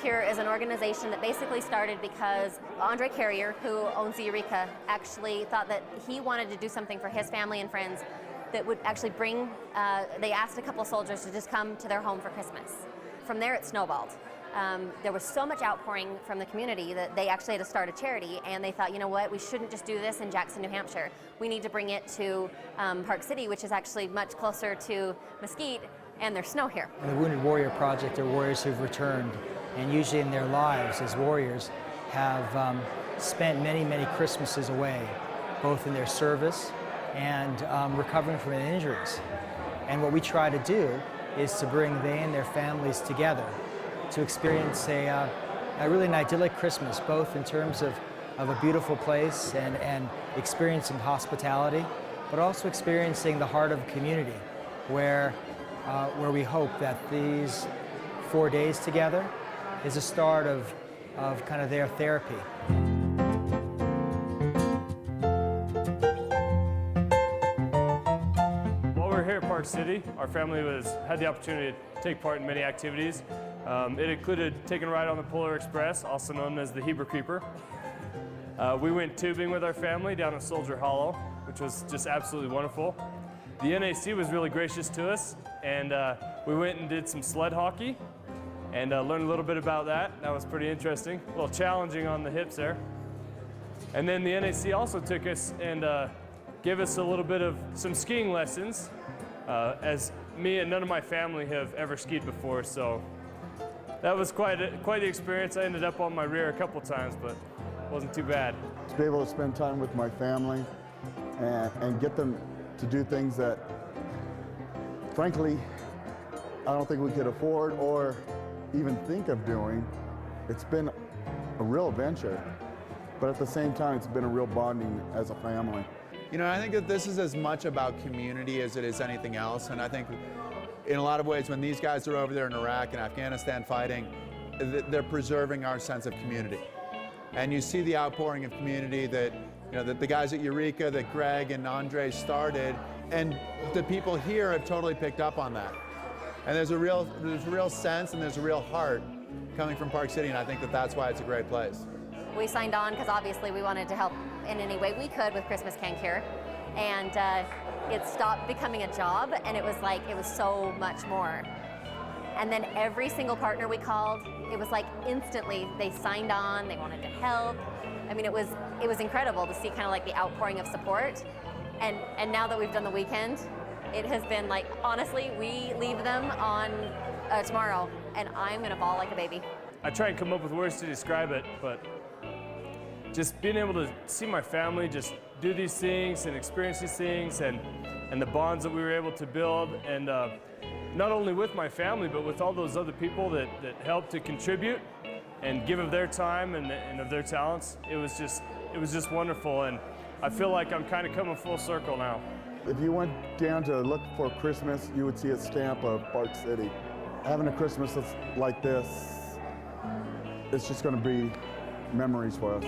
Here is an organization that basically started because Andre Carrier, who owns Eureka, actually thought that he wanted to do something for his family and friends that would actually bring, they asked a couple soldiers to just come to their home for Christmas. From there it snowballed. There was so much outpouring from the community that they actually had to start a charity, and they thought, you know what, we shouldn't just do this in Jackson, New Hampshire. We need to bring it to Park City, which is actually much closer to Mesquite, and there's snow here. The Wounded Warrior Project are warriors who've returned, and usually in their lives as warriors have spent many, many Christmases away, both in their service and recovering from injuries. And what we try to do is to bring they and their families together to experience a really an idyllic Christmas, both in terms of a beautiful place and experiencing hospitality, but also experiencing the heart of a community where we hope that these 4 days together is a start of kind of their therapy. While we're here at Park City, our family had the opportunity to take part in many activities. It included taking a ride on the Polar Express, also known as the Heber Creeper. We went tubing with our family down at Soldier Hollow, which was just absolutely wonderful. The NAC was really gracious to us, and we went and did some sled hockey and learned a little bit about that. That was pretty interesting, a little challenging on the hips there. And then the NAC also took us and gave us a little bit of some skiing lessons, as me and none of my family have ever skied before, so that was quite the experience. I ended up on my rear a couple times, but it wasn't too bad. To be able to spend time with my family and get them to do things that, frankly, I don't think we could afford or even think of doing. It's been a real adventure, but at the same time, it's been a real bonding as a family. You know, I think that this is as much about community as it is anything else, and I think in a lot of ways, when these guys are over there in Iraq and Afghanistan fighting, they're preserving our sense of community. And you see the outpouring of community that, you know, that the guys at Eureka, that Greg and Andre started, and the people here have totally picked up on that. And there's a real sense and there's a real heart coming from Park City, and I think that that's why it's a great place. We signed on because obviously we wanted to help in any way we could with Christmas Can Cure, and it stopped becoming a job, and it was like, it was so much more. And then every single partner we called, it was like instantly they signed on, they wanted to help. I mean, it was incredible to see kind of like the outpouring of support. And now that we've done the weekend, it has been like, honestly, we leave them on tomorrow, and I'm gonna bawl like a baby. I try and come up with words to describe it, but just being able to see my family just do these things and experience these things, and the bonds that we were able to build, and not only with my family, but with all those other people that helped to contribute and give of their time and of their talents. It was just wonderful, and I feel like I'm kind of coming full circle now. If you went down to look for Christmas, you would see a stamp of Park City. Having a Christmas like this, it's just going to be memories for us.